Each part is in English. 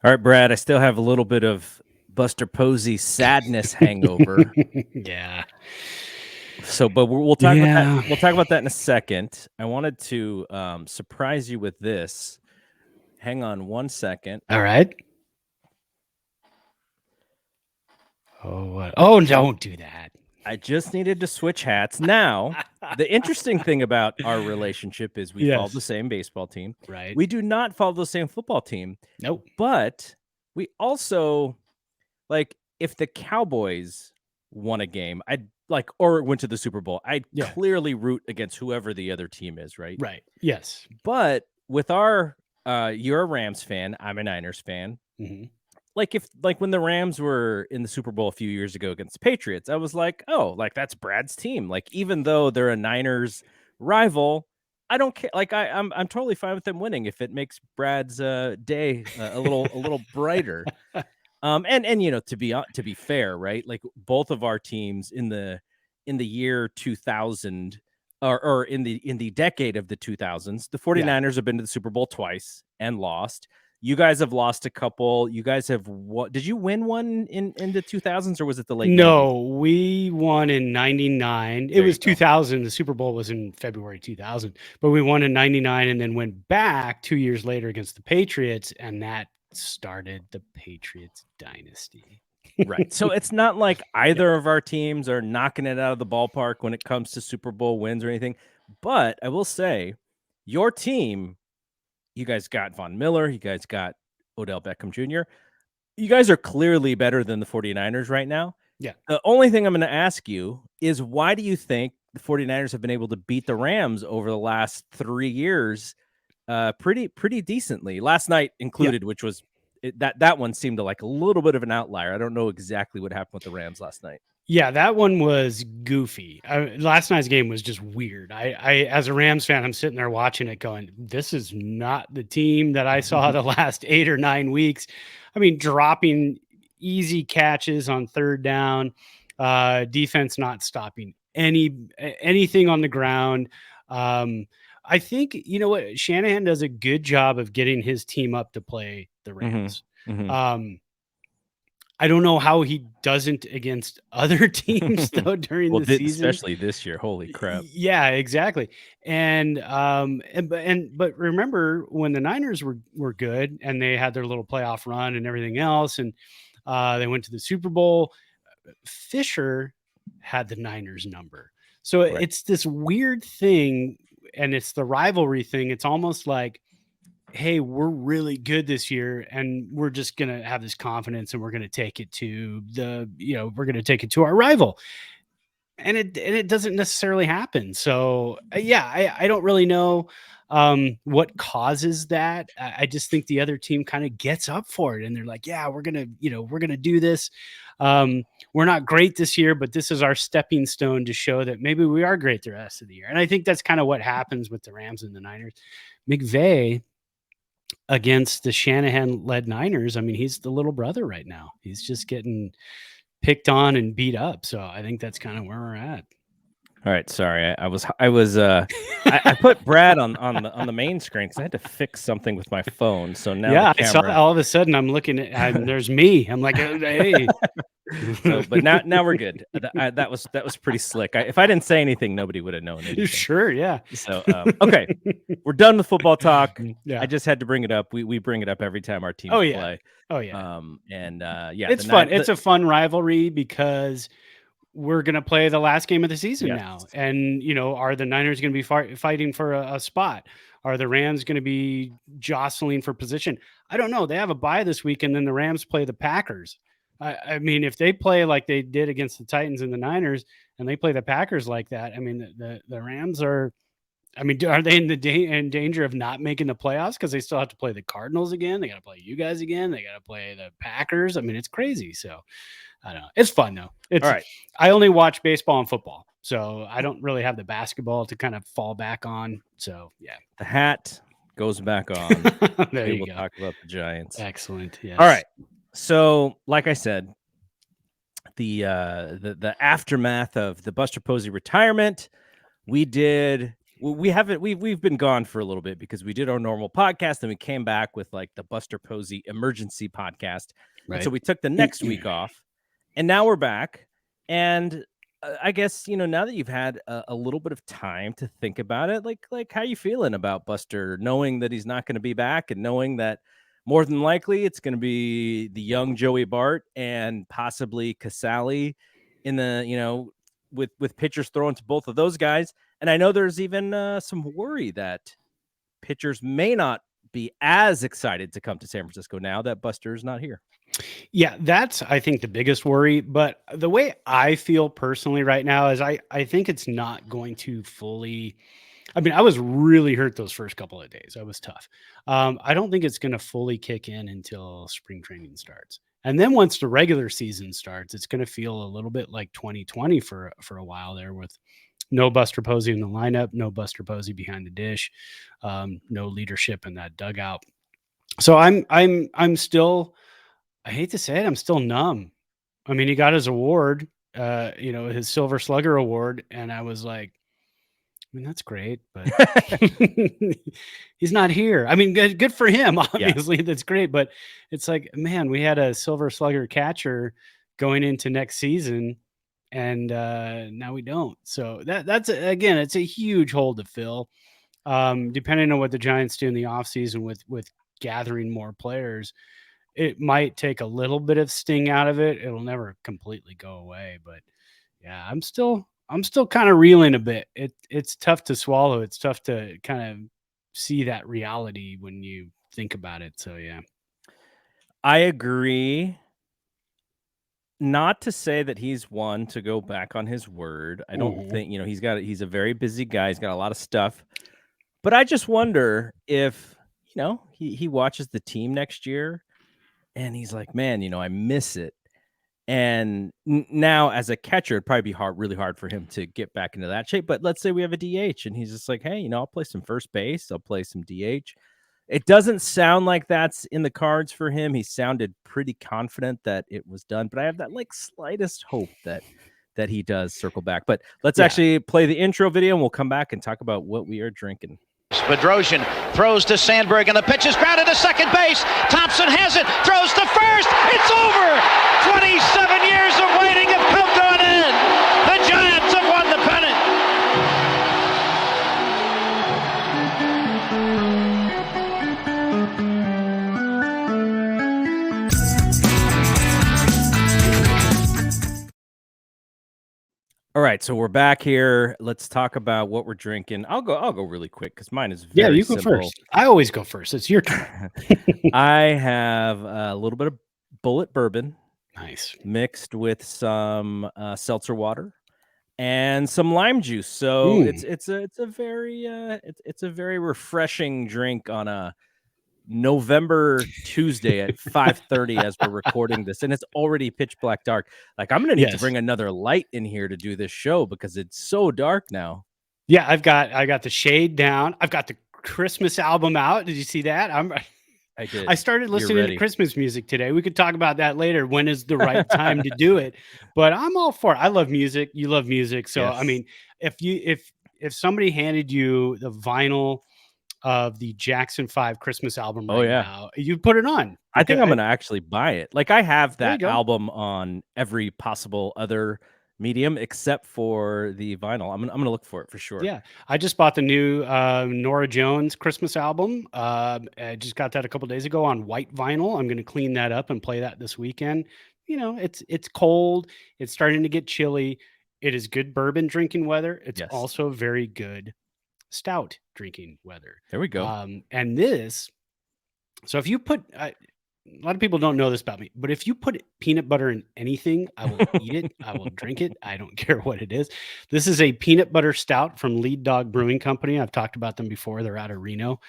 All right, Brad, I still have a little bit of Buster Posey sadness hangover. Yeah. So, but we'll talk about that. Yeah. We'll talk about that in a second. I wanted to surprise you with this. Hang on one second. All right. Oh, don't do that. I just needed to switch hats. Now, the interesting thing about our relationship is we follow the Yes. same baseball team. Right. We do not follow the same football team, Nope. but we also like if the Cowboys won a game, I'd like or went to the Super Bowl, I'd Yeah. clearly root against whoever the other team is, right? Right. Yes. But with our you're a Rams fan, I'm a Niners fan. hmm Like when the Rams were in the Super Bowl a few years ago against the Patriots, I was like, "Oh, like that's Brad's team." Like even though they're a Niners rival, I don't care. Like I'm totally fine with them winning if it makes Brad's day a little brighter. And you know, to be fair, right? Like both of our teams in the year 2000 or in the decade of the 2000s, the 49ers have been to the Super Bowl twice and lost. You guys have lost a couple. You guys have what? Did you win one in the 2000s or was it the late 90s? No, we won in 99. It There you was go. 2000. The Super Bowl was in February 2000, but we won in 99 and then went back 2 years later against the Patriots, and that started the Patriots dynasty. Right. So it's not like either of our teams are knocking it out of the ballpark when it comes to Super Bowl wins or anything. But I will say, your team, you guys got Von Miller, you guys got Odell Beckham Jr. You guys are clearly better than the 49ers right now. Yeah. The only thing I'm going to ask you is why do you think the 49ers have been able to beat the Rams over the last 3 years pretty decently? Last night included, which was that one seemed to like a little bit of an outlier. I don't know exactly what happened with the Rams last night. Yeah, that one was goofy. Last night's game was just weird. I, as a Rams fan, I'm sitting there watching it going, this is not the team that I saw the last 8 or 9 weeks. I mean, dropping easy catches on third down, defense not stopping anything on the ground. I think, you know what, Shanahan does a good job of getting his team up to play the Rams. I don't know how he doesn't against other teams though during the season, especially this year. Holy crap! Yeah, exactly. But remember when the Niners were good and they had their little playoff run and everything else, and they went to the Super Bowl. Fisher had the Niners number, so it's this weird thing, and it's the rivalry thing. It's almost like, hey, we're really good this year and we're just going to have this confidence and we're going to take it to we're going to take it to our rival. And it doesn't necessarily happen. So I don't really know what causes that. I just think the other team kind of gets up for it and they're like, yeah, we're going to do this. We're not great this year, but this is our stepping stone to show that maybe we are great the rest of the year. And I think that's kind of what happens with the Rams and the Niners. McVay, against the Shanahan-led Niners, I mean, he's the little brother right now. He's just getting picked on and beat up. So I think that's kind of where we're at. All right, sorry. I put Brad on the main screen because I had to fix something with my phone. So now I saw all of a sudden I'm looking at and there's me. I'm like, hey. But now we're good. That was pretty slick. If I didn't say anything, nobody would have known anything. Sure, yeah. So okay, we're done with football talk. Yeah. I just had to bring it up. We bring it up every time our teams play. Oh yeah. It's fun. It's a fun rivalry because we're going to play the last game of the season now. And, are the Niners going to be fighting for a spot? Are the Rams going to be jostling for position? I don't know. They have a bye this week, and then the Rams play the Packers. I mean, if they play like they did against the Titans and the Niners, and they play the Packers like that, I mean, the Rams are – I mean, are they in danger of not making the playoffs because they still have to play the Cardinals again? They got to play you guys again. They got to play the Packers. I mean, it's crazy. So I don't know. It's fun though. It's all right. I only watch baseball and football, so I don't really have the basketball to kind of fall back on. So yeah, the hat goes back on. There you go. We'll talk about the Giants. Excellent. Yes. All right. So, like I said, the aftermath of the Buster Posey retirement, we did we've been gone for a little bit because we did our normal podcast and we came back with like the Buster Posey emergency podcast. And so Right. we took the next week off and now we're back. And I guess, now that you've had a little bit of time to think about it, like how you feeling about Buster, knowing that he's not going to be back and knowing that more than likely it's going to be the young Joey Bart and possibly Casale in the, with pitchers thrown to both of those guys. And I know there's even some worry that pitchers may not be as excited to come to San Francisco now that Buster's not here. Yeah, that's, I think, the biggest worry. But the way I feel personally right now is I think it's not going to fully. I mean, I was really hurt those first couple of days. I was tough. I don't think it's going to fully kick in until spring training starts. And then once the regular season starts, it's going to feel a little bit like 2020 for a while there, with no Buster Posey in the lineup, no Buster Posey behind the dish, no leadership in that dugout. So I'm still, I hate to say it, I'm still numb. I mean, he got his award, his Silver Slugger award, and I was like, I mean, that's great, but he's not here. I mean, good for him, obviously. Yeah. That's great, but it's like, man, we had a Silver Slugger catcher going into next season, and now we don't. So that's again, it's a huge hole to fill. Depending on what the Giants do in the offseason with gathering more players, it might take a little bit of sting out of it. It'll never completely go away, but yeah, I'm still kind of reeling a bit. It's tough to swallow. It's tough to kind of see that reality when you think about it. So yeah, I agree. Not to say that he's one to go back on his word. I don't think, he's a very busy guy. He's got a lot of stuff, but I just wonder if, he watches the team next year and he's like, man, I miss it. And now as a catcher, it'd probably be really hard for him to get back into that shape. But let's say we have a DH and he's just like, hey, I'll play some first base. I'll play some DH. It doesn't sound like that's in the cards for him. He sounded pretty confident that it was done, but I have that slightest hope that he does circle back. But let's actually play the intro video and we'll come back and talk about what we are drinking. Bedrosian throws to Sandberg, and the pitch is grounded to second base. Thompson has it, throws to first. It's over. 27 years of waiting have come to an end. The Giants have won the pennant. All right, so we're back here. Let's talk about what we're drinking. I'll go really quick because mine is very simple. Go first. I always go first. It's your turn. I have a little bit of bullet bourbon, nice, mixed with some seltzer water and some lime juice. So it's a very refreshing drink on a November Tuesday at 5:30 as we're recording this, and it's already pitch black dark. Like, I'm gonna need to bring another light in here to do this show because it's so dark now. Yeah, I got the shade down. I've got the Christmas album out. Did you see that? I did. I started listening to Christmas music today. We could talk about that later. When is the right time to do it? But I'm all for it. I love music. You love music. So I mean, if somebody handed you the vinyl of the Jackson 5 Christmas album now, you put it on. I think I'm going to actually buy it. Like, I have that album on every possible other medium except for the vinyl. I'm going to look for it for sure. Yeah. I just bought the new Norah Jones Christmas album. I just got that a couple days ago on white vinyl. I'm going to clean that up and play that this weekend. It's cold. It's starting to get chilly. It is good bourbon drinking weather. It's also very good stout drinking weather. There we go. And this, so if you put, a lot of people don't know this about me, but if you put peanut butter in anything, I will eat it. I will drink it. I don't care what it is. This is a peanut butter stout from Lead Dog Brewing Company. I've talked about them before. They're out of Reno.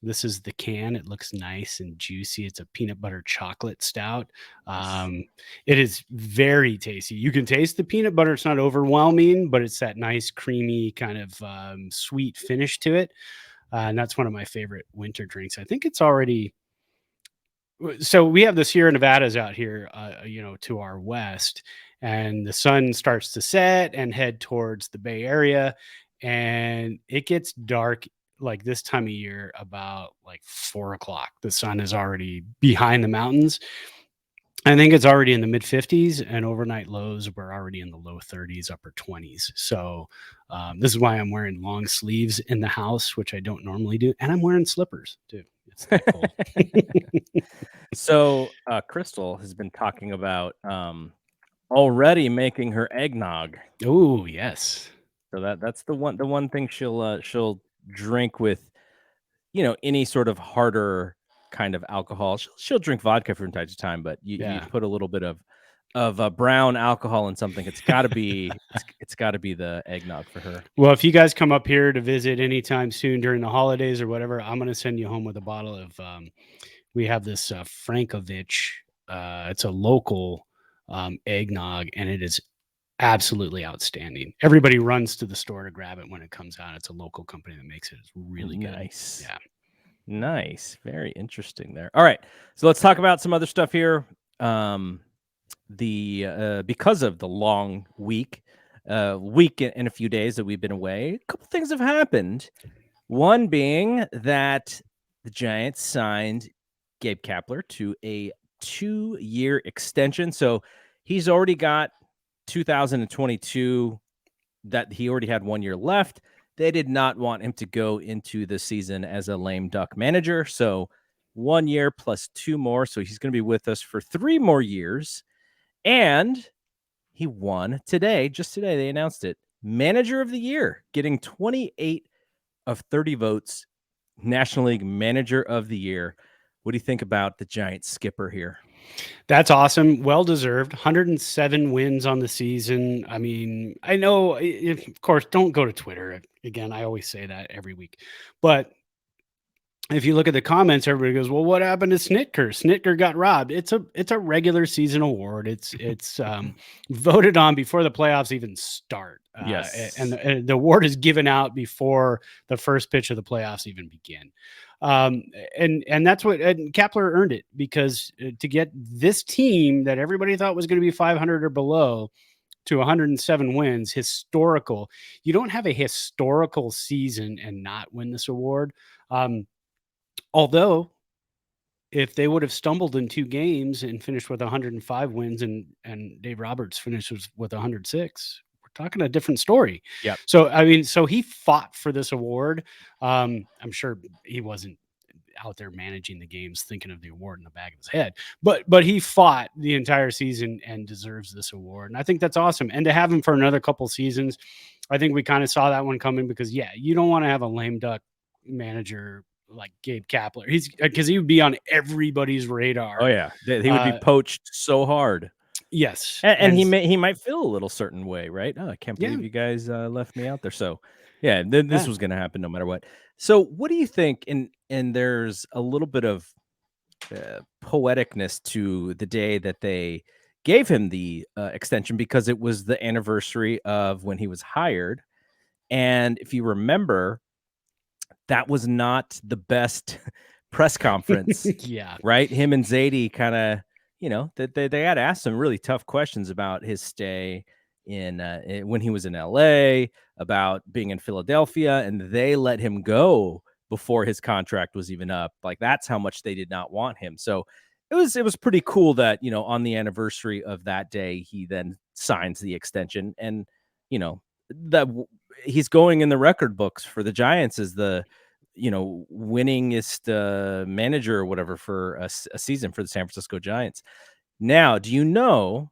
This is the can. It looks nice and juicy. It's a peanut butter chocolate stout. It is very tasty. You can taste the peanut butter. It's not overwhelming, but it's that nice, creamy kind of sweet finish to it. And that's one of my favorite winter drinks. I think it's already. So we have the Sierra Nevadas out here, to our west, and the sun starts to set and head towards the Bay Area. and it gets dark like this time of year about like 4:00. The sun is already behind the mountains. I think it's already in the mid 50s, and overnight lows were already in the low 30s, upper 20s. So this is why I'm wearing long sleeves in the house, which I don't normally do, and I'm wearing slippers too. It's that cold. So Crystal has been talking about already making her eggnog. Oh yes. So that's the one thing she'll drink with, any sort of harder kind of alcohol. She'll drink vodka from time to time, but you Yeah. put a little bit of brown alcohol in something, it's got to be it's got to be the eggnog for her. Well, if you guys come up here to visit anytime soon during the holidays or whatever, I'm going to send you home with a bottle of. We have this Frankovich. It's a local eggnog, and it is absolutely outstanding. Everybody runs to the store to grab it when it comes out. It's a local company that makes it. It's really good. Nice. Yeah. Nice. Very interesting there. All right. So let's talk about some other stuff here. Because of the long week and a few days that we've been away, a couple things have happened. One being that the Giants signed Gabe Kapler to a 2-year extension. So he's already got 2022 that he already had 1 year left. They did not want him to go into the season as a lame duck manager. So 1 year plus 2 more. So he's going to be with us for 3 more years. And he won today. Just today, they announced it. Manager of the Year, getting 28 of 30 votes. National League Manager of the Year. What do you think about the Giants skipper here? That's awesome. Well deserved. 107 wins on the season. I mean, I know, of course, don't go to Twitter. Again, I always say that every week. But if you look at the comments, everybody goes, "Well, what happened to Snitker? Snitker got robbed." It's a regular season award. It's voted on before the playoffs even start. Yes, and the award is given out before the first pitch of the playoffs even begin. And that's what Kapler earned it, because to get this team that everybody thought was going to be 500 or below to 107 wins, historical. You don't have a historical season and not win this award. Although, if they would have stumbled in 2 games and finished with 105 wins and Dave Roberts finishes with 106, we're talking a different story. Yep. So, I mean, so he fought for this award. I'm sure he wasn't out there managing the games thinking of the award in the back of his head, but he fought the entire season and deserves this award. And I think that's awesome. And to have him for another couple seasons, I think we kind of saw that one coming, because you don't want to have a lame duck manager like Gabe Kapler. Because he would be on everybody's radar. Oh yeah, he would be poached so hard. Yes, and he might feel a little certain way, right? Oh, I can't believe you guys left me out there. So yeah, this was going to happen no matter what. So what do you think? And there's a little bit of poeticness to the day that they gave him the extension, because it was the anniversary of when he was hired. And if you remember, that was not the best press conference. Yeah. Right. Him and Zadie kind of, they had asked some really tough questions about his stay in when he was in LA, about being in Philadelphia, and they let him go before his contract was even up. Like, that's how much they did not want him. So it was pretty cool that, on the anniversary of that day, he then signs the extension, and, that he's going in the record books for the Giants as the, winningest manager or whatever for a season for the San Francisco Giants. Now, do you know?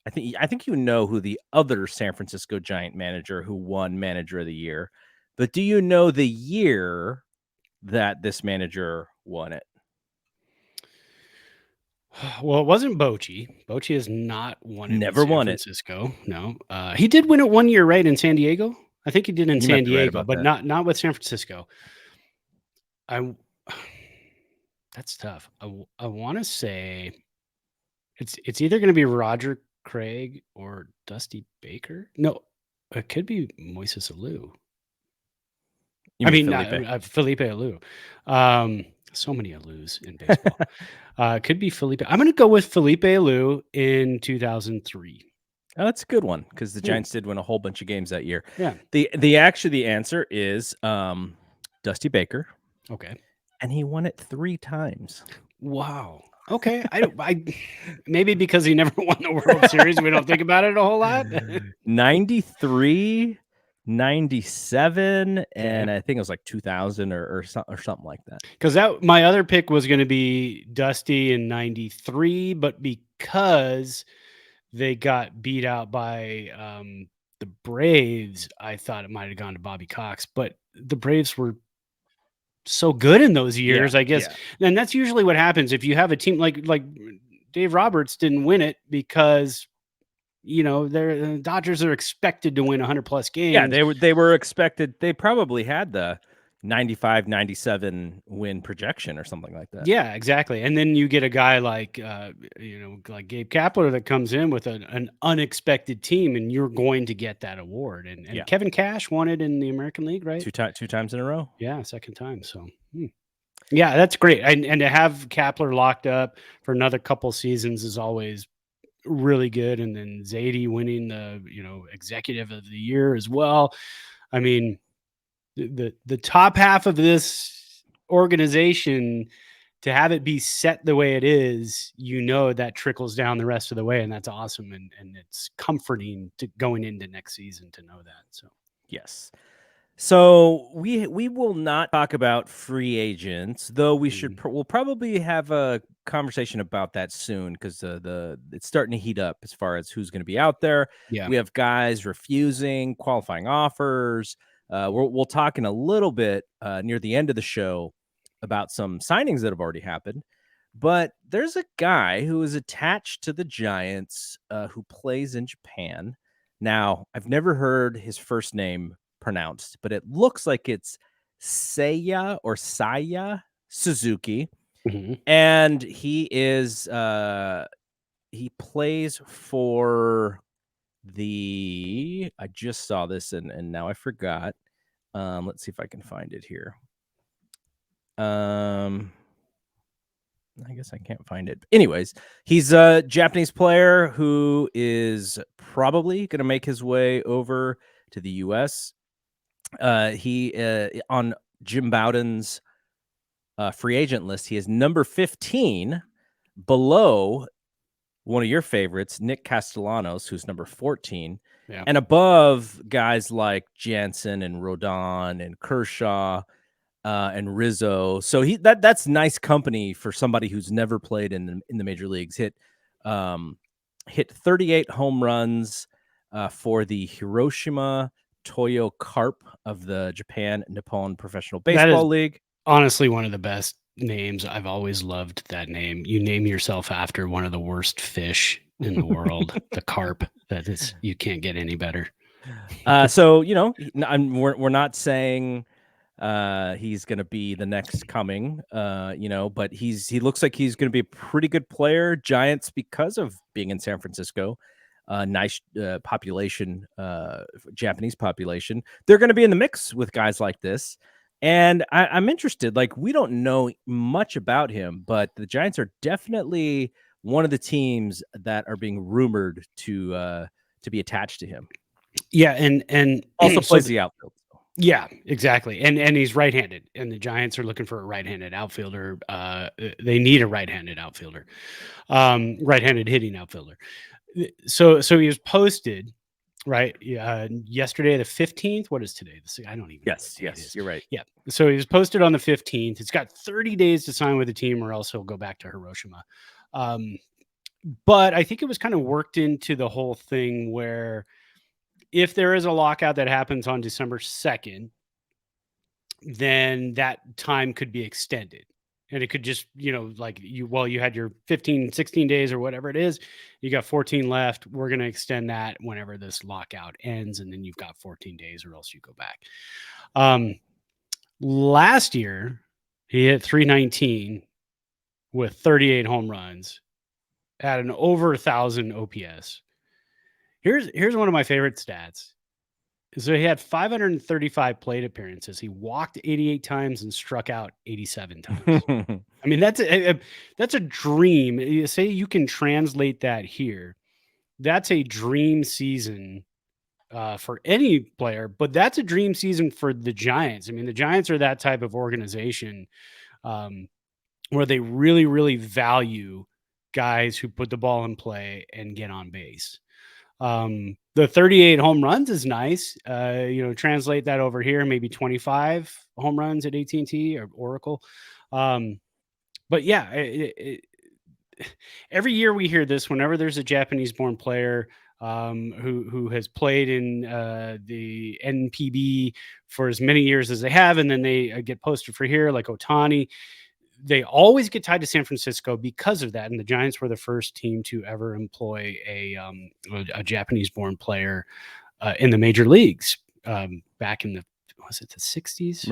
I think you know who the other San Francisco Giant manager who won Manager of the Year, but do you know the year that this manager won it? Well, it wasn't Bochy. Bochy has not won it. Never won it. San Francisco. No, he did win it 1 year, right, in San Diego. I think he did in San Diego, but not with San Francisco. That's tough. I want to say it's either going to be Roger Craig or Dusty Baker. No, it could be Moises Alou. Felipe Alou. So many Alous in baseball. Could be Felipe. I'm going to go with Felipe Alou in 2003. Oh, that's a good one because the Hmm. Giants did win a whole bunch of games that year. Yeah. The answer is Dusty Baker, Okay. and he won it 3 times. Wow. Okay. I maybe because he never won the World Series, we don't think about it a whole lot. 93, 97, and I think it was like 2000 or something like that. Because my other pick was going to be Dusty in 93, but because they got beat out by the Braves, I thought it might have gone to Bobby Cox, but the Braves were so good in those years, I guess. And that's usually what happens if you have a team like Dave Roberts didn't win it because the Dodgers are expected to win 100+ games. Yeah, they were expected. They probably had the 95, 97 win projection or something like that. Yeah, exactly. And then you get a guy like like Gabe Kapler that comes in with an unexpected team, and you're going to get that award. And Kevin Cash won it in the American League, right? Two times in a row. Yeah, second time. So yeah, that's great. And to have Kapler locked up for another couple seasons is always really good. And then Zadie winning the executive of the year as well. I mean, the top half of this organization, to have it be set the way it is, that trickles down the rest of the way, and that's awesome, and it's comforting to going into next season to know that. So yes. So we will not talk about free agents, though we should we'll probably have a conversation about that soon because it's starting to heat up as far as who's going to be out there. Yeah. We have guys refusing qualifying offers. We'll talk in a little bit near the end of the show about some signings that have already happened. But there's a guy who is attached to the Giants who plays in Japan. Now, I've never heard his first name pronounced, but it looks like it's Seiya Suzuki. And he is he plays for I just saw this and now I forgot. Let's see if I can find it here. I guess I can't find it. Anyways, he's a Japanese player who is probably going to make his way over to the US. He on Jim Bowden's free agent list, he is number 15, below one of your favorites, Nick Castellanos, who's number 14, and above guys like Jansen and Rodon and Kershaw and Rizzo. So that's nice company for somebody who's never played in the major leagues. Hit 38 home runs for the Hiroshima Toyo Carp of the Japan Nippon Professional Baseball League. Honestly, one of the best names. I've always loved that name. You name yourself after one of the worst fish in the world, the carp. You can't get any better. So we're not saying he's going to be the next coming, but he looks like he's going to be a pretty good player. Giants, because of being in San Francisco, nice population, Japanese population, they're going to be in the mix with guys like this. And I'm interested. Like, we don't know much about him, but the Giants are definitely one of the teams that are being rumored to be attached to him. Yeah, and also plays the outfield. Yeah, exactly. And he's right-handed, and the Giants are looking for a right-handed outfielder. They need a right-handed outfielder, right-handed hitting outfielder. So he was posted, right? Yesterday, the 15th. What is today? I don't even. Yes, you're right. Yeah. So he was posted on the 15th. It's got 30 days to sign with the team, or else he'll go back to Hiroshima. But I think it was kind of worked into the whole thing where, if there is a lockout that happens on December 2nd, then that time could be extended. And it could just, you had your 15, 16 days or whatever it is. You got 14 left. We're going to extend that whenever this lockout ends. And then you've got 14 days or else you go back. Last year, he hit 319 with 38 home runs, had an over 1,000 OPS. Here's one of my favorite stats. So he had 535 plate appearances. He walked 88 times and struck out 87 times. I mean, that's a dream. You say you can translate that here. that's a dream season for any player, but that's a dream season for the Giants. I mean, the Giants are that type of organization where they really, really value guys who put the ball in play and get on base. The 38 home runs is nice. Translate that over here, maybe 25 home runs at AT&T or Oracle. But yeah, every year we hear this whenever there's a Japanese-born player who has played in the NPB for as many years as they have, and then they get posted for here, like Ohtani. They always get tied to San Francisco because of that. And the Giants were the first team to ever employ a Japanese-born player in the major leagues back in the 60s?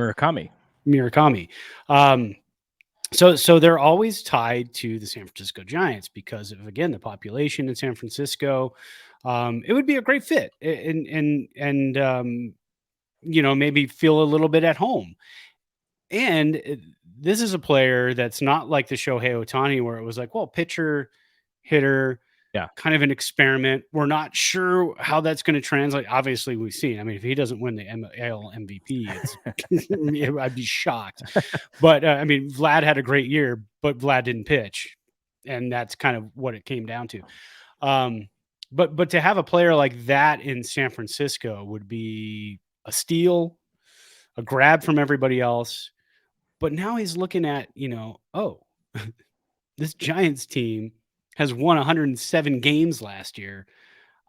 Murakami. So they're always tied to the San Francisco Giants because of, again, the population in San Francisco. It would be a great fit and maybe feel a little bit at home. And this is a player that's not like the Shohei Ohtani, where it was like, well, pitcher, hitter, kind of an experiment. We're not sure how that's going to translate. Obviously, we've seen. I mean, if he doesn't win the AL MVP, I'd be shocked. But I mean, Vlad had a great year, but Vlad didn't pitch, and that's kind of what it came down to. But to have a player like that in San Francisco would be a steal, a grab from everybody else. But now he's looking at, this Giants team has won 107 games last year.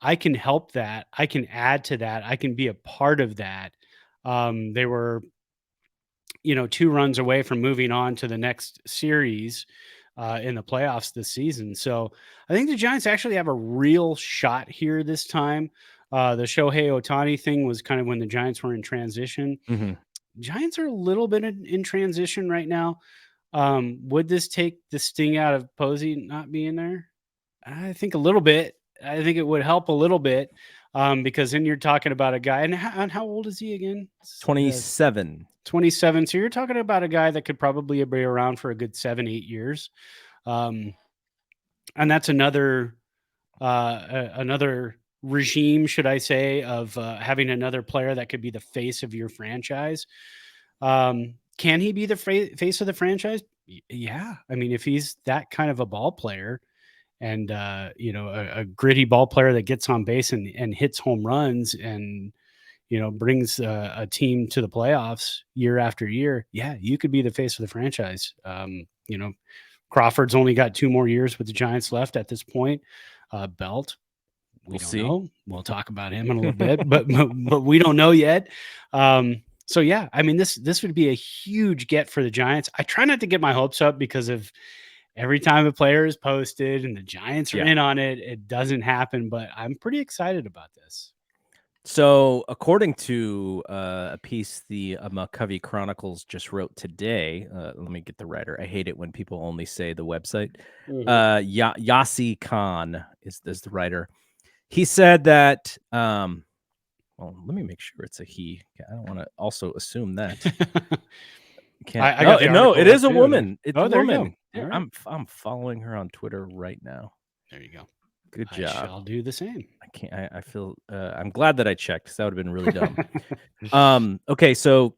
I can help that. I can add to that. I can be a part of that. They were, 2 runs away from moving on to the next series in the playoffs this season. So I think the Giants actually have a real shot here this time. The Shohei Ohtani thing was kind of when the Giants were in transition. Mm-hmm. Giants are a little bit in transition right now. Would this take the sting out of Posey not being there? I think a little bit. I think it would help a little bit because then you're talking about a guy. And how old is he again? 27. 27. So you're talking about a guy that could probably be around for a good 7-8 years. And that's another regime, should I say, of having another player that could be the face of your franchise. Can he be the face of the franchise? Yeah. I mean, if he's that kind of a ball player and, a gritty ball player that gets on base and hits home runs and, brings a team to the playoffs year after year, yeah, you could be the face of the franchise. Crawford's only got 2 more years with the Giants left at this point. Belt, we don't know. We'll talk about him in a little bit, but we don't know yet. So yeah, I mean, this would be a huge get for the Giants. I try not to get my hopes up because of every time a player is posted and the Giants are in on it, it doesn't happen. But I'm pretty excited about this. So, according to a piece the McCovey Chronicles just wrote today, let me get the writer. I hate it when people only say the website. Yassi Khan is the writer. He said that, well, let me make sure it's a he. I don't want to also assume that. No, it is a woman. It's a woman. Right. I'm following her on Twitter right now. There you go. Good job. I shall do the same. I feel I'm glad that I checked because that would have been really dumb. Okay, so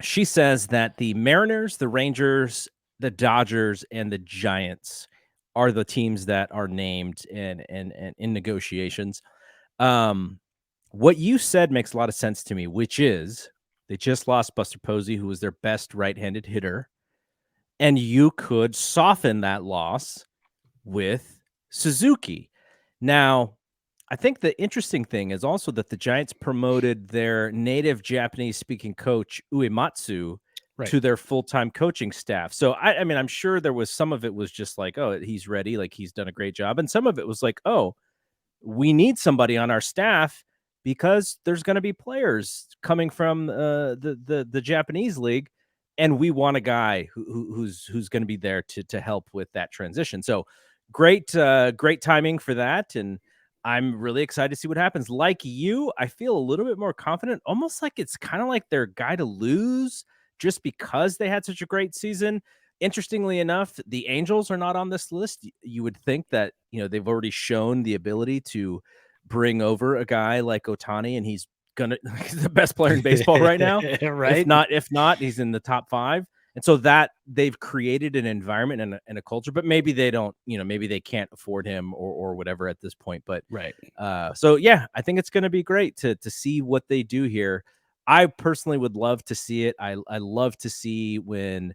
she says that the Mariners, the Rangers, the Dodgers, and the Giants are the teams that are named and in negotiations. What you said makes a lot of sense to me, which is they just lost Buster Posey, who was their best right-handed hitter, and you could soften that loss with Suzuki. Now, I think the interesting thing is also that the Giants promoted their native Japanese-speaking coach, Uematsu, to their full-time coaching staff. So, I mean, I'm sure there was some of it was just like, oh, he's ready, like he's done a great job. And some of it was like, oh, we need somebody on our staff because there's going to be players coming from the Japanese league, and we want a guy who's going to be there to help with that transition. So, great timing for that, and I'm really excited to see what happens. Like you, I feel a little bit more confident, almost like it's kind of like their guy to lose just because they had such a great season. interestingly enough, the Angels are not on this list. You would think that, they've already shown the ability to bring over a guy like Ohtani, and he's he's the best player in baseball right now. Right? If not, he's in the top 5. And so that they've created an environment and a culture, but maybe they don't, maybe they can't afford him or whatever at this point. But right. So yeah, I think it's going to be great to see what they do here. I personally would love to see it. I love to see when,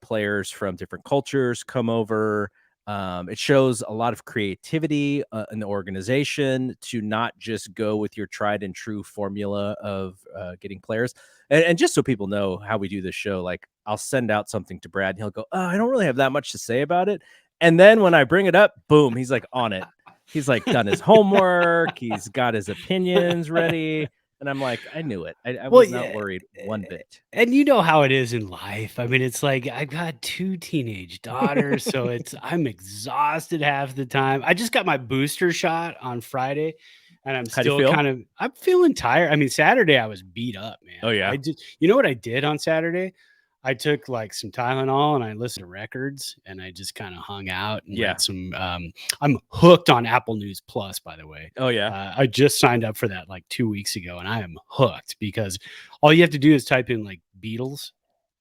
players from different cultures come over. It shows a lot of creativity in the organization to not just go with your tried and true formula of getting players. And just so people know how we do this show, like I'll send out something to Brad and he'll go, "Oh, I don't really have that much to say about it." And then when I bring it up, boom, he's like on it. He's like done his homework. He's got his opinions ready. And I'm like, I knew it. I was not worried one bit. And you know how it is in life. I mean, it's like I've got 2 teenage daughters, so I'm exhausted half the time. I just got my booster shot on Friday, and I'm How do you still feel? I'm feeling tired. I mean, Saturday I was beat up, man. Oh, yeah? You know what I did on Saturday? I took like some Tylenol and I listened to records and I just kind of hung out and read some. I'm hooked on Apple News Plus, by the way. Oh, yeah. I just signed up for that like 2 weeks ago, and I am hooked because all you have to do is type in like Beatles,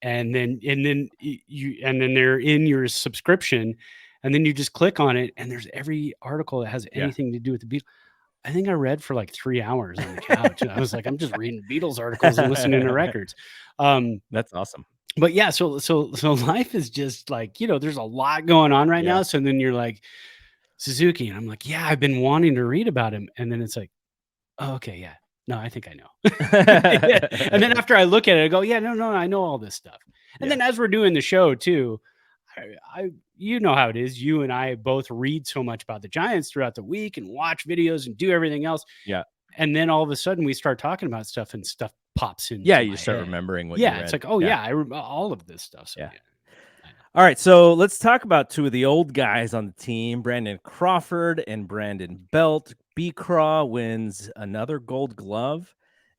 and then they're in your subscription, and then you just click on it, and there's every article that has anything to do with the Beatles. I think I read for like 3 hours on the couch. And I was like, I'm just reading Beatles articles and listening to records. That's awesome. But yeah, so life is just like, there's a lot going on right now. So then you're like, Suzuki, and I'm like, yeah, I've been wanting to read about him. And then it's like, oh, okay, yeah. No, I think I know. And then after I look at it, I go, yeah, no, I know all this stuff. And then as we're doing the show too, you know how it is. You and I both read so much about the Giants throughout the week and watch videos and do everything else. Yeah. And then all of a sudden we start talking about stuff and stuff pops in. Yeah, you start remembering what you read. It's like, oh yeah, I remember all of this stuff. So, All right, so let's talk about 2 of the old guys on the team, Brandon Crawford and Brandon Belt. BCraw wins another Gold Glove,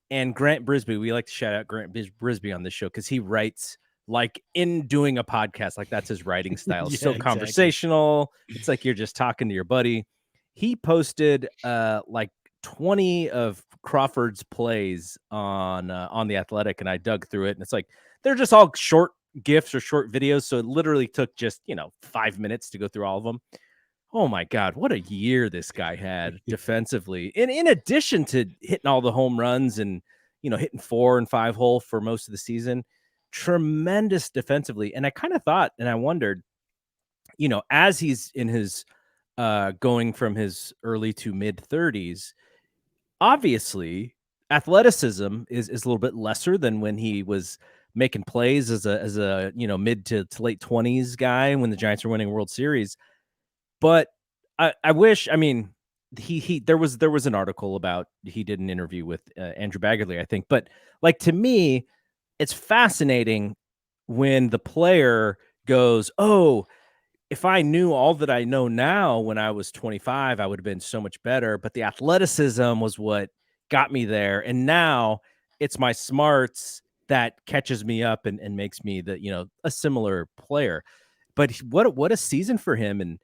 and Grant Brisbee. We like to shout out Grant Brisbee on this show because he writes like in doing a podcast. Like that's his writing style. So conversational. It's like you're just talking to your buddy. He posted like 20 of Crawford's plays on The Athletic, and I dug through it, and it's like they're just all short GIFs or short videos, so it literally took just 5 minutes to go through all of them. Oh my God, what a year this guy had defensively, and in addition to hitting all the home runs and hitting 4 and 5 hole for most of the season, tremendous defensively. And I kind of thought, and I wondered, as he's in his going from his early to mid 30s, obviously athleticism is a little bit lesser than when he was making plays as a mid to late 20s guy when the Giants were winning World Series. But I wish, I mean, there was an article about, he did an interview with Andrew Baggerly, I think, but like, to me, it's fascinating when the player goes, oh, if I knew all that I know now when I was 25, I would have been so much better. But the athleticism was what got me there. And now it's my smarts that catches me up and makes me a similar player. But what a season for him, and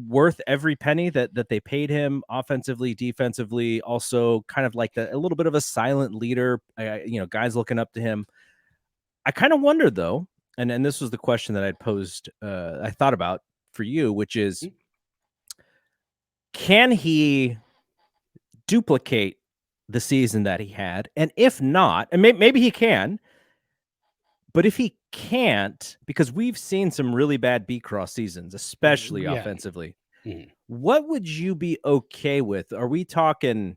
worth every penny that they paid him, offensively, defensively, also kind of like a little bit of a silent leader, guys looking up to him. I kind of wondered though, and this was the question that I'd posed, I thought about for you, which is, can he duplicate the season that he had? And if not, and maybe he can, but if he can't, because we've seen some really bad BCraw seasons, especially offensively, what would you be okay with? Are we talking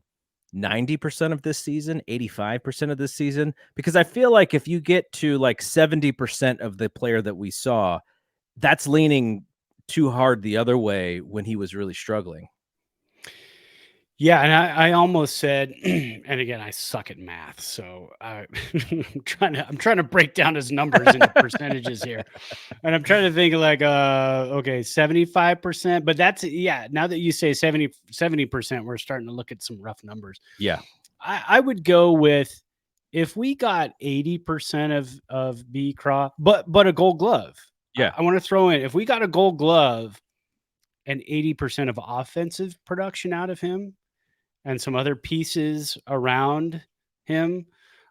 90% of this season, 85% of this season? Because I feel like if you get to like 70% of the player that we saw, that's leaning too hard the other way when he was really struggling. Yeah, and I almost said, and again, I suck at math, so I'm trying to break down his numbers into percentages here, and I'm trying to think like, okay, 75%, but that's, now that you say 70%, we're starting to look at some rough numbers. Yeah, I would go with if we got 80% of BCraw, but a Gold Glove, Yeah. I want to throw in, if we got a Gold Glove and 80% of offensive production out of him and some other pieces around him,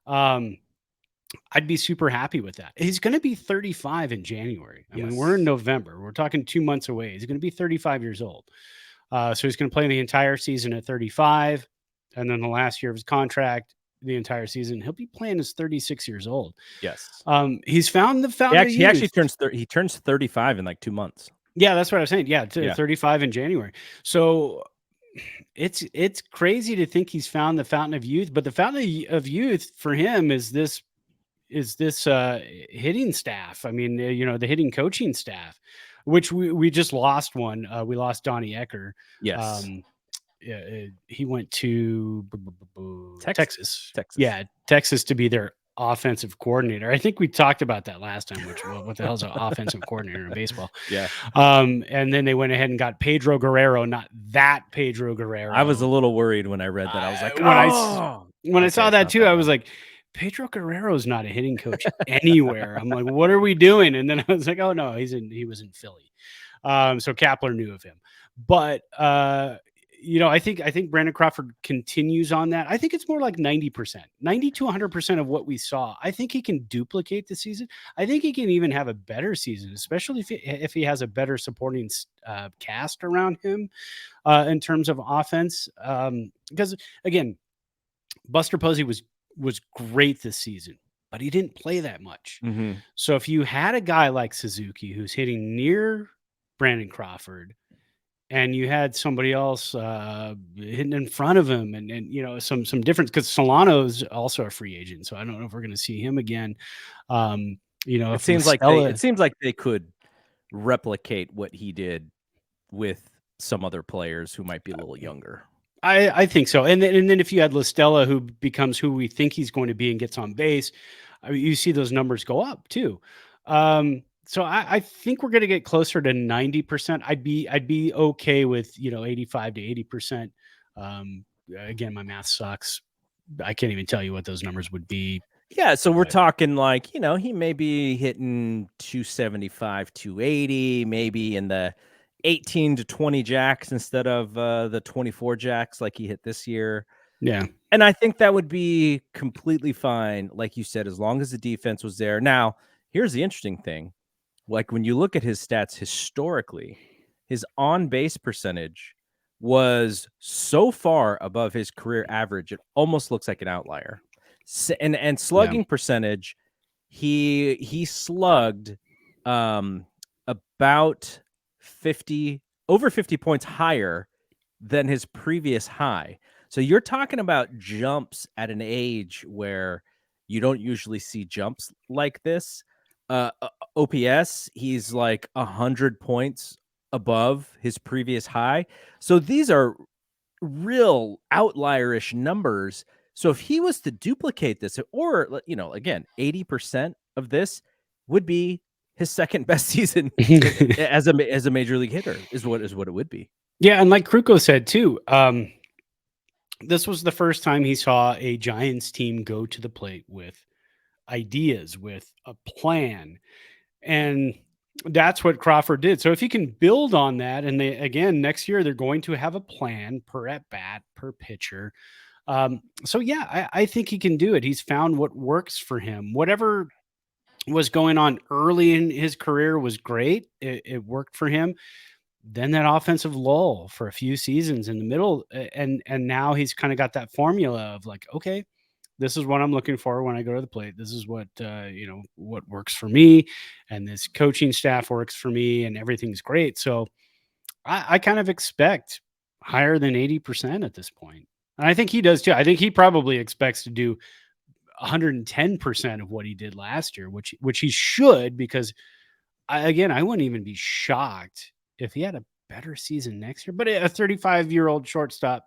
I'd be super happy with that. He's going to be 35 in January. I mean, we're in November. We're talking 2 months away. He's going to be 35 years old. So he's going to play the entire season at 35. And then the last year of his contract, the entire season, he'll be playing as 36 years old. Yes. He's found the fountain of youth. He actually turns 35 in like 2 months. Yeah, that's what I was saying. Yeah, 35 in January. So it's crazy to think he's found the fountain of youth, but the fountain of youth for him is this hitting staff. I mean, the hitting coaching staff, which we just lost one. We lost Donnie Ecker. Yes. He went to Texas. Yeah, Texas to be their offensive coordinator. I think we talked about that last time, which, well, what the hell is an offensive coordinator in baseball? Yeah. And then they went ahead and got Pedro Guerrero, not that Pedro Guerrero. I was a little worried when I read that. I was like, when I saw that too, I was like, Pedro Guerrero is not a hitting coach anywhere. I'm like, what are we doing? And then I was like, oh no, he was in Philly. So Kapler knew of him, but I think Brandon Crawford continues on that. I think it's more like 90%, 90 to 100% of what we saw. I think he can duplicate the season. I think he can even have a better season, especially if he has a better supporting cast around him in terms of offense. Because again, Buster Posey was great this season, but he didn't play that much. Mm-hmm. So if you had a guy like Suzuki who's hitting near Brandon Crawford, and you had somebody else hitting in front of him, and some difference, because Solano's also a free agent, so I don't know if we're going to see him again. It seems like they could replicate what he did with some other players who might be a little younger. I think so. And then if you had LaStella, who becomes who we think he's going to be and gets on base, you see those numbers go up too. So I think we're going to get closer to 90%. I'd be okay with 85 to 80%. Again, my math sucks. I can't even tell you what those numbers would be. Yeah, so we're talking like, he may be hitting 275, 280, maybe in the 18 to 20 jacks instead of the 24 jacks like he hit this year. Yeah. And I think that would be completely fine, like you said, as long as the defense was there. Now, here's the interesting thing. Like when you look at his stats historically, his on-base percentage was so far above his career average, it almost looks like an outlier. And slugging percentage, he slugged about over 50 points higher than his previous high. So you're talking about jumps at an age where you don't usually see jumps like this. OPS, he's like 100 points above his previous high. So these are real outlierish numbers. So if he was to duplicate this, or again, 80% of this would be his second best season as a major league hitter is what it would be. Yeah, and like Kruko said too, this was the first time he saw a Giants team go to the plate with ideas, with a plan, and that's what Crawford did. So if he can build on that, and next year they're going to have a plan per at bat, per pitcher. So yeah, I think he can do it. He's found what works for him. Whatever was going on early in his career was great. It worked for him. Then that offensive lull for a few seasons in the middle, and now he's kind of got that formula of like, okay, this is what I'm looking for when I go to the plate. This is what what works for me, and this coaching staff works for me, and everything's great. So I kind of expect higher than 80% at this point, and I think he does too. I think he probably expects to do 110% of what he did last year, which he should, because I wouldn't even be shocked if he had a better season next year. But a 35-year-old shortstop,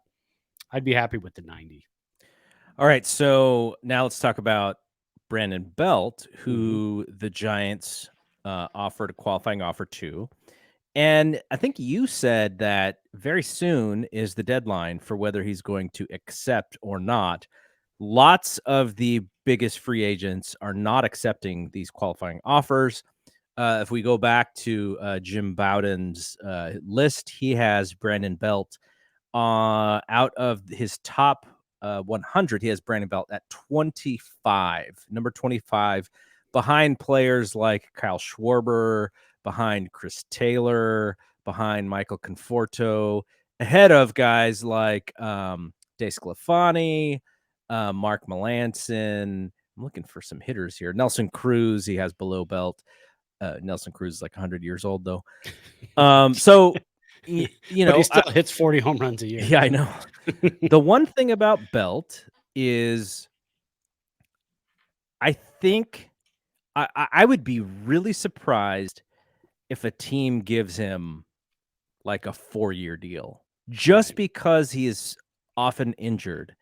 I'd be happy with the 90. All right, so now let's talk about Brandon Belt, who the Giants offered a qualifying offer to. And I think you said that very soon is the deadline for whether he's going to accept or not. Lots of the biggest free agents are not accepting these qualifying offers. If we go back to Jim Bowden's list, he has Brandon Belt out of his top 100. He has Brandon Belt at 25, number 25, behind players like Kyle Schwarber, behind Chris Taylor, behind Michael Conforto, ahead of guys like De Sclafani, Mark Melanson. I'm looking for some hitters here. Nelson Cruz, he has below Belt. Nelson Cruz is like 100 years old, though. So, you know, but he still hits 40 home runs a year. Yeah, I know. The one thing about Belt is I think I would be really surprised if a team gives him like a 4-year deal just because he is often injured.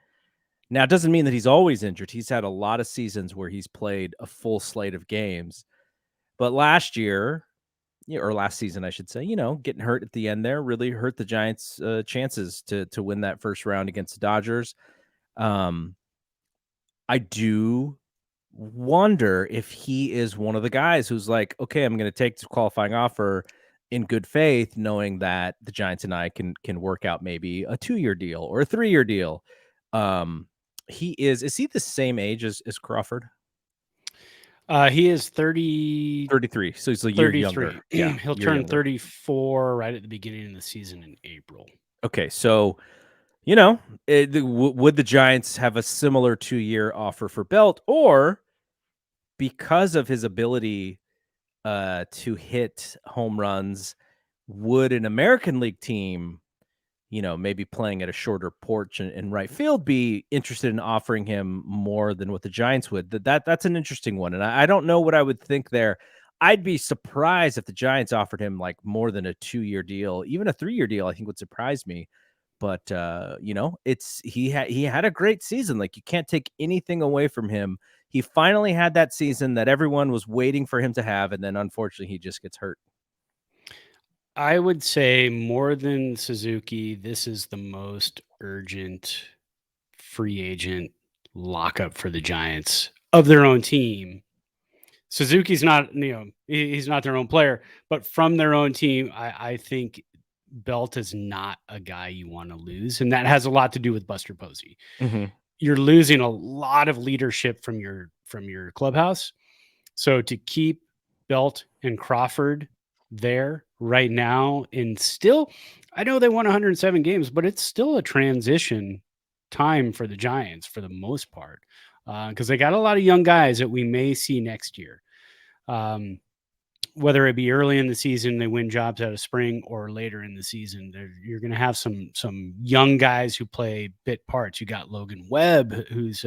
Now, it doesn't mean that he's always injured. He's had a lot of seasons where he's played a full slate of games. But last year, or last season, I should say, getting hurt at the end there really hurt the Giants' chances to win that first round against the Dodgers. I do wonder if he is one of the guys who's like, okay, I'm going to take this qualifying offer in good faith, knowing that the Giants and I can work out maybe a 2-year deal or a 3-year deal. Is he the same age as Crawford? He is 33, so he's a year younger. Yeah, he'll turn 34 right at the beginning of the season in April. Okay, so would the Giants have a similar 2-year offer for Belt, or because of his ability to hit home runs, would an American League team, maybe playing at a shorter porch in right field, be interested in offering him more than what the Giants would? That's an interesting one, and I don't know what I would think there. I'd be surprised if the Giants offered him like more than a 2-year deal. Even a 3-year deal, I think, would surprise me. But he had a great season. Like, you can't take anything away from him. He finally had that season that everyone was waiting for him to have, and then unfortunately he just gets hurt. I would say more than Suzuki, this is the most urgent free agent lockup for the Giants of their own team. Suzuki's not, he's not their own player, but from their own team, I think Belt is not a guy you want to lose. And that has a lot to do with Buster Posey. Mm-hmm. You're losing a lot of leadership from your clubhouse. So to keep Belt and Crawford there right now, and still, I know they won 107 games, but it's still a transition time for the Giants for the most part, because they got a lot of young guys that we may see next year. Whether it be early in the season, they win jobs out of spring, or later in the season, you're going to have some young guys who play bit parts. You got Logan Webb, who's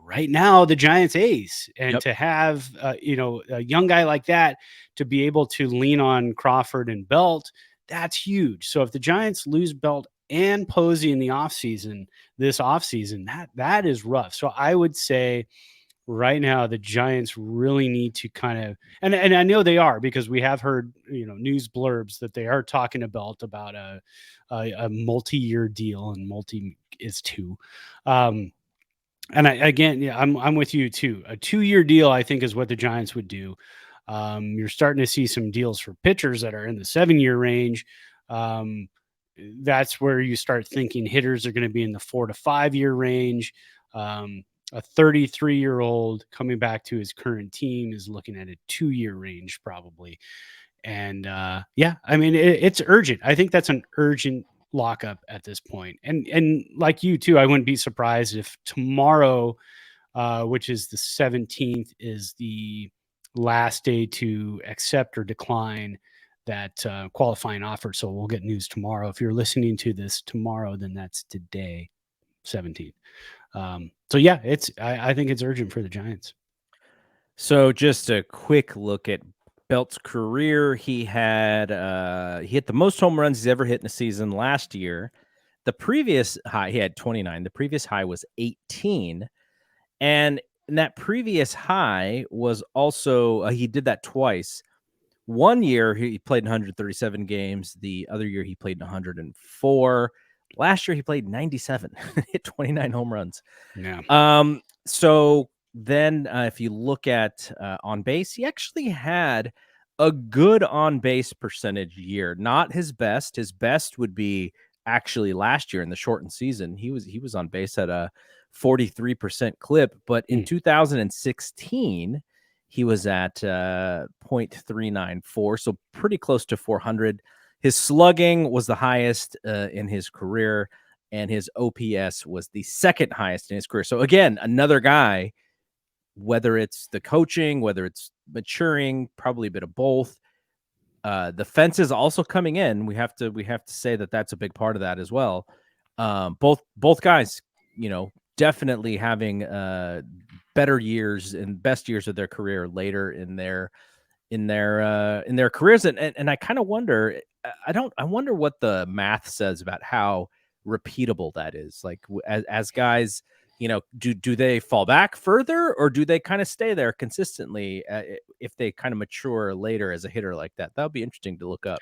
right now the Giants' ace, and to have a young guy like that to be able to lean on Crawford and Belt, that's huge. So if the Giants lose Belt and Posey in the this offseason, that is rough. So I would say right now the Giants really need to kind of, and I know they are, because we have heard news blurbs that they are talking to Belt about a multi-year deal, and multi is 2. And I'm with you too. A 2-year deal, I think, is what the Giants would do. You're starting to see some deals for pitchers that are in the 7-year range. That's where you start thinking hitters are going to be in the 4 to 5-year range. A 33-year-old coming back to his current team is looking at a 2-year range probably. And it's urgent. I think that's an urgent lockup at this point. And like you too, I wouldn't be surprised if tomorrow, which is the 17th, is the last day to accept or decline that qualifying offer. So we'll get news tomorrow. If you're listening to this tomorrow, then that's today, 17th. I think it's urgent for the Giants. So just a quick look at Belt's career. He hit the most home runs he's ever hit in a season last year. The previous high, he had 29. The previous high was 18. And that previous high was also, he did that twice. One year he played 137 games. The other year he played 104. Last year he played 97, hit 29 home runs. Yeah. So then if you look at on base, he actually had a good on base percentage year. Not his best. His best would be actually last year in the shortened season. He was on base at a 43% clip, but in 2016 he was at 0.394, so pretty close to 400. His slugging was the highest in his career, and his OPS was the second highest in his career. So again, another guy, whether it's the coaching, whether it's maturing, probably a bit of both. The fence is also coming in. We have to say that that's a big part of that as well. Both guys, definitely having better years and best years of their career later in their careers. And I kind of wonder, I wonder what the math says about how repeatable that is. Like as guys, do they fall back further, or do they kind of stay there consistently if they kind of mature later as a hitter like that? That would be interesting to look up.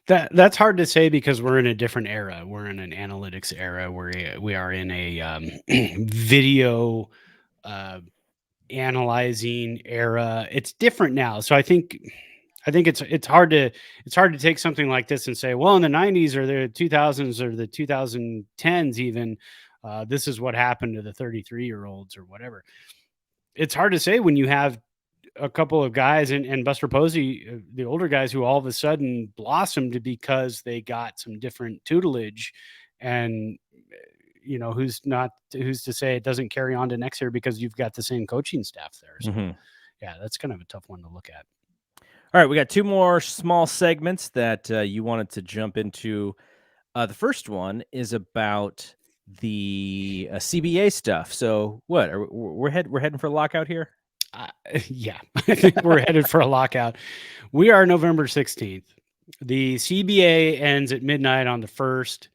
That's hard to say because we're in a different era. We're in an analytics era where we are in a video analyzing era. It's different now. So I think it's hard to take something like this and say, well, in the 90s or the 2000s or the 2010s even, this is what happened to the 33-year-olds or whatever. It's hard to say when you have a couple of guys and Buster Posey, the older guys, who all of a sudden blossomed because they got some different tutelage, and who's to say it doesn't carry on to next year because you've got the same coaching staff there. So yeah, that's kind of a tough one to look at. All right, we got two more small segments that you wanted to jump into. The first one is about the CBA stuff. So what we're heading for a lockout here? Yeah, I think we're headed for a lockout. We are November 16th. The CBA ends at midnight on the 1st.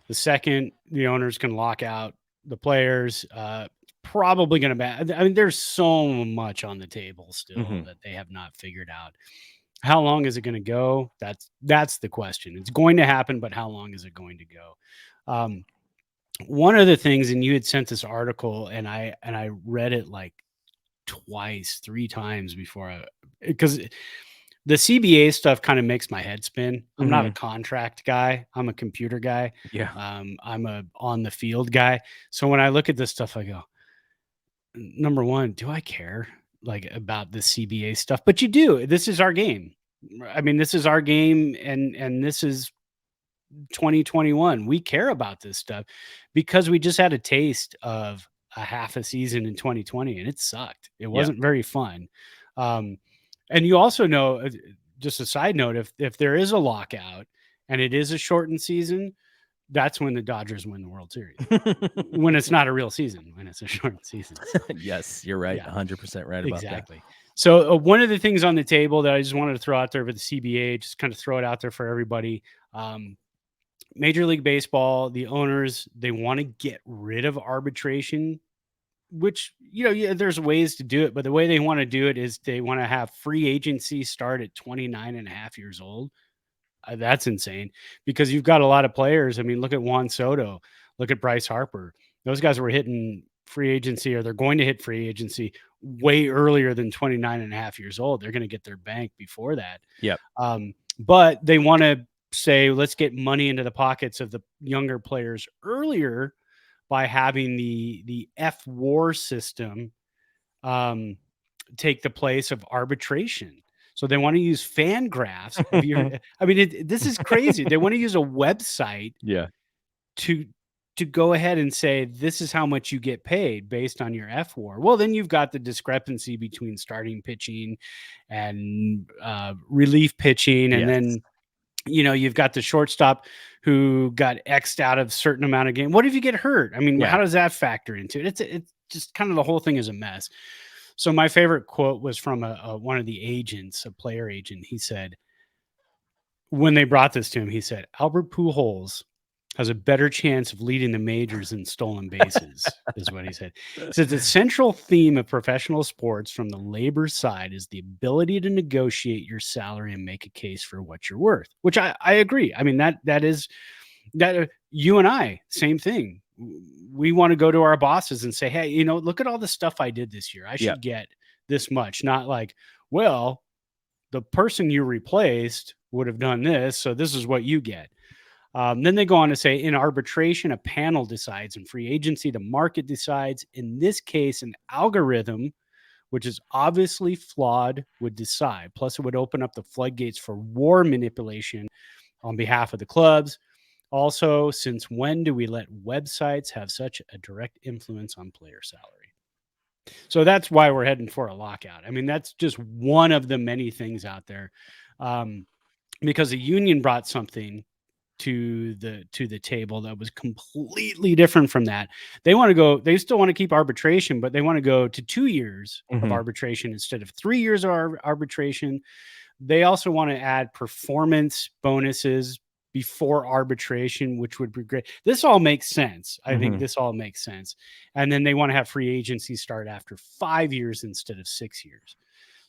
The 2nd, the owners can lock out the players. Probably going to I mean, there's so much on the table still that they have not figured out. How long is it going to go? That's the question. It's going to happen, but how long is it going to go? One of the things, and you had sent this article, and I read it like twice, 3 times before, because the CBA stuff kind of makes my head spin. I'm not a contract guy. I'm a computer guy. Yeah. I'm a on the field guy. So when I look at this stuff, I go, number one, do I care about the CBA stuff? But you do. This is our game. I mean, this is our game, and this is 2021. We care about this stuff because we just had a taste of a half a season in 2020, and it sucked. It wasn't very fun. And you also know, just a side note, if there is a lockout and it is a shortened season, that's when the Dodgers win the World Series. When it's not a real season, when it's a shortened season. So, yes, you're right. 100% right about exactly. That. So one of the things on the table that I just wanted to throw out there for the CBA, just kind of throw it out there for everybody. Major League Baseball, the owners, they want to get rid of arbitration, which, there's ways to do it, but the way they want to do it is they want to have free agency start at 29 and a half years old. That's insane because you've got a lot of players. I mean, look at Juan Soto, look at Bryce Harper. Those guys were hitting free agency, or they're going to hit free agency way earlier than 29 and a half years old. They're going to get their bank before that. Yep. But they want to say, let's get money into the pockets of the younger players earlier by having the F-WAR system take the place of arbitration. So they want to use fan graphs. This is crazy. They want to use a website to go ahead and say, this is how much you get paid based on your F-WAR. Well, then you've got the discrepancy between starting pitching and relief pitching. And then, you've got the shortstop who got X'd out of a certain amount of game. What if you get hurt? I mean, how does that factor into it? It's just kind of, the whole thing is a mess. So my favorite quote was from one of the agents, a player agent. He said, when they brought this to him, he said, Albert Pujols has a better chance of leading the majors than stolen bases, is what he said. He said the central theme of professional sports from the labor side is the ability to negotiate your salary and make a case for what you're worth, which I agree. I mean, that is you and I, same thing. we want to go to our bosses and say, hey, you know, look at all the stuff I did this year. I should get this much. Not like, well, the person you replaced would have done this, so this is what you get. Then they go on to say, in arbitration, a panel decides. In free agency, the market decides. In this case, an algorithm, which is obviously flawed, would decide. Plus, it would open up the floodgates for war manipulation on behalf of the clubs. Also, since when do we let websites have such a direct influence on player salary? So that's why we're heading for a lockout. I mean, that's just one of the many things out there, because the union brought something to the table that was completely different from that. They still want to keep arbitration, but they want to go to 2 years of arbitration instead of 3 years of arbitration. They also want to add performance bonuses before arbitration, which would be great. This all makes sense. I think this all makes sense. And then they want to have free agency start after 5 years instead of 6 years.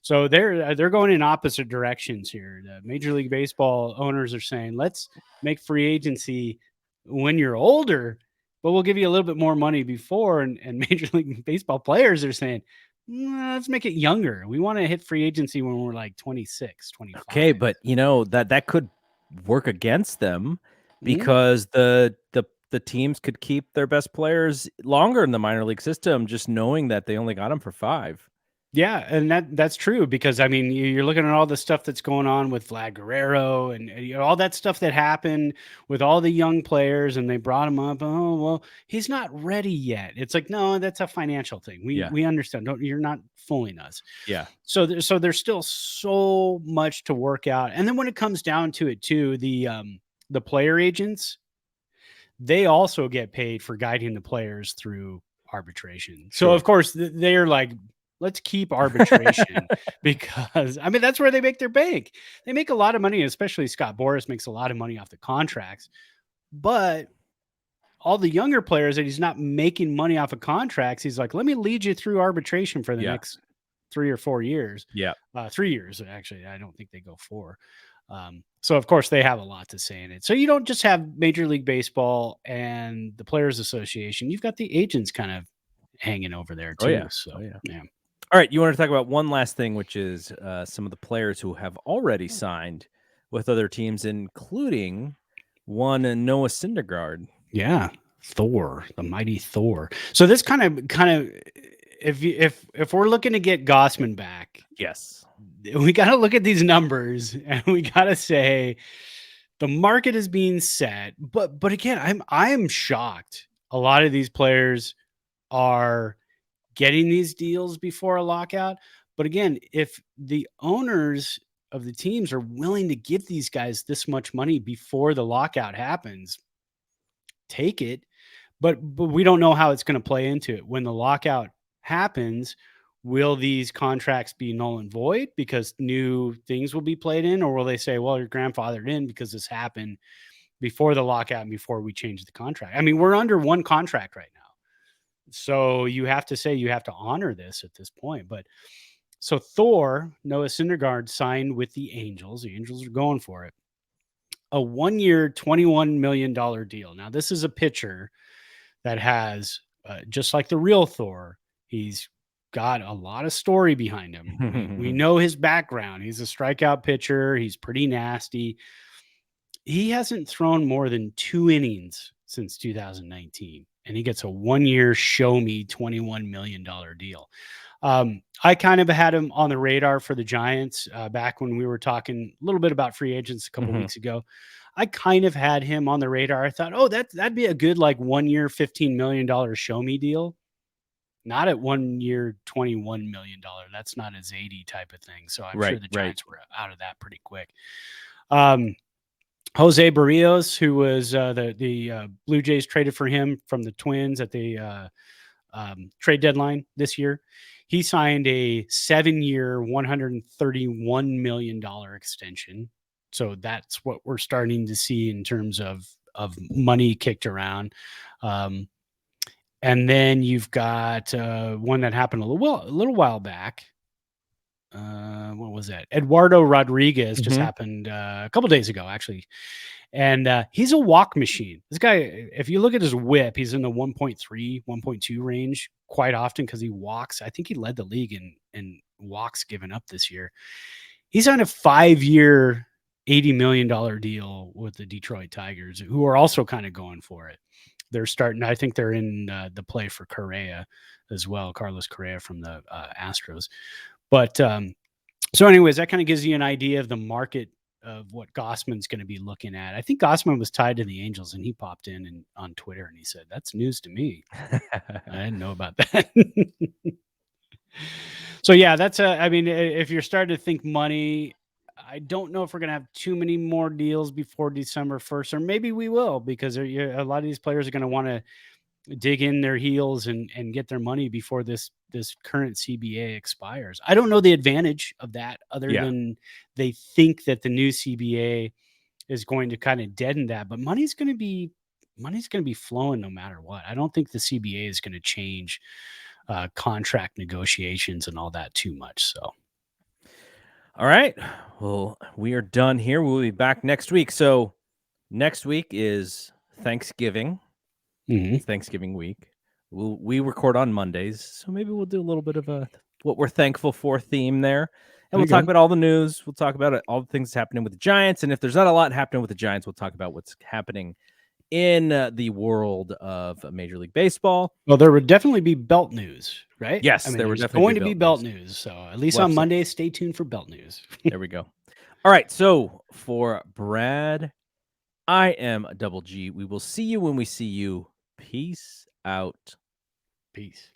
So they're going in opposite directions here. The Major League Baseball owners are saying, let's make free agency when you're older, but we'll give you a little bit more money before. And Major League Baseball players are saying, let's make it younger. We want to hit free agency when we're like 26, 25. Okay, but you know, that could work against them because the teams could keep their best players longer in the minor league system, just knowing that they only got them for 5. Yeah, and that's true because, I mean, you're looking at all the stuff that's going on with Vlad Guerrero and you know, all that stuff that happened with all the young players, and they brought him up. Oh, well, he's not ready yet. It's like, no, that's a financial thing. We understand. You're not fooling us. Yeah. So there's still so much to work out. And then when it comes down to it too, the player agents, they also get paid for guiding the players through arbitration. So of course they're like, let's keep arbitration because, I mean, that's where they make their bank. They make a lot of money, especially Scott Boras makes a lot of money off the contracts. But all the younger players that he's not making money off of contracts, he's like, let me lead you through arbitration for the next 3 or 4 years. 3 years, actually. I don't think they go 4. So, of course, they have a lot to say in it. So you don't just have Major League Baseball and the Players Association. You've got the agents kind of hanging over there, too. Yeah. All right, you want to talk about one last thing, which is some of the players who have already signed with other teams, including one Noah Syndergaard. Yeah, Thor, the mighty Thor. So this kind of, if we're looking to get Gausman back, yes, we got to look at these numbers and we got to say the market is being set. But again, I am shocked. A lot of these players are getting these deals before a lockout. But again, if the owners of the teams are willing to give these guys this much money before the lockout happens, take it. But we don't know how it's going to play into it. When the lockout happens, will these contracts be null and void because new things will be played in? Or will they say, well, you're grandfathered in because this happened before the lockout and before we changed the contract? I mean, we're under one contract right now. So you have to say you have to honor this at this point. But so Thor, Noah Syndergaard, signed with the Angels. The Angels are going for it. A 1-year, $21 million deal. Now, this is a pitcher that has, just like the real Thor, he's got a lot of story behind him. We know his background. He's a strikeout pitcher. He's pretty nasty. He hasn't thrown more than 2 innings since 2019. And he gets a 1-year show me $21 million deal. I kind of had him on the radar for the Giants back when we were talking a little bit about free agents a couple weeks ago. I kind of had him on the radar. I thought, oh, that'd be a good like 1-year, $15 million show me deal. Not at 1 year, $21 million. That's not a Zadie type of thing. So I'm sure the Giants were out of that pretty quick. Jose Barrios, who was the Blue Jays traded for him from the Twins at the trade deadline this year. He signed a 7-year, $131 million extension. So that's what we're starting to see in terms of money kicked around. And then you've got one that happened a little while back. what was that? Eduardo Rodriguez just happened a couple days ago, actually. And he's a walk machine. This guy, if you look at his whip, he's in the 1.3, 1.2 range quite often because he walks. I think he led the league in walks given up this year. He's on a 5-year, $80 million deal with the Detroit Tigers, who are also kind of going for it. They're starting, I think they're in the play for Correa as well, Carlos Correa from the Astros. But so anyways, that kind of gives you an idea of the market of what Gossman's going to be looking at. I think Gossman was tied to the Angels, and he popped in on Twitter and he said, "That's news to me." I didn't know about that. So yeah, that's I mean, if you're starting to think money, I don't know if we're going to have too many more deals before December 1st, or maybe we will, because a lot of these players are going to want to dig in their heels and get their money before this current CBA expires. I don't know the advantage of that other than they think that the new CBA is going to kind of deaden that, but money's going to be flowing no matter what. I don't think the CBA is going to change contract negotiations and all that too much. So. All right. Well, we are done here. We'll be back next week. So next week is Thanksgiving. It's Thanksgiving week. We record on Mondays, so maybe we'll do a little bit of a what we're thankful for theme there. And we'll talk about all the news. We'll talk about all the things happening with the Giants. And if there's not a lot happening with the Giants, we'll talk about what's happening in the world of Major League Baseball. Well, there would definitely be belt news, right? Yes, I mean, there would there's definitely going to be belt news. So at least on Monday, stay tuned for belt news. There we go. All right. So for Brad, I am Double G. We will see you when we see you. Peace out. Peace.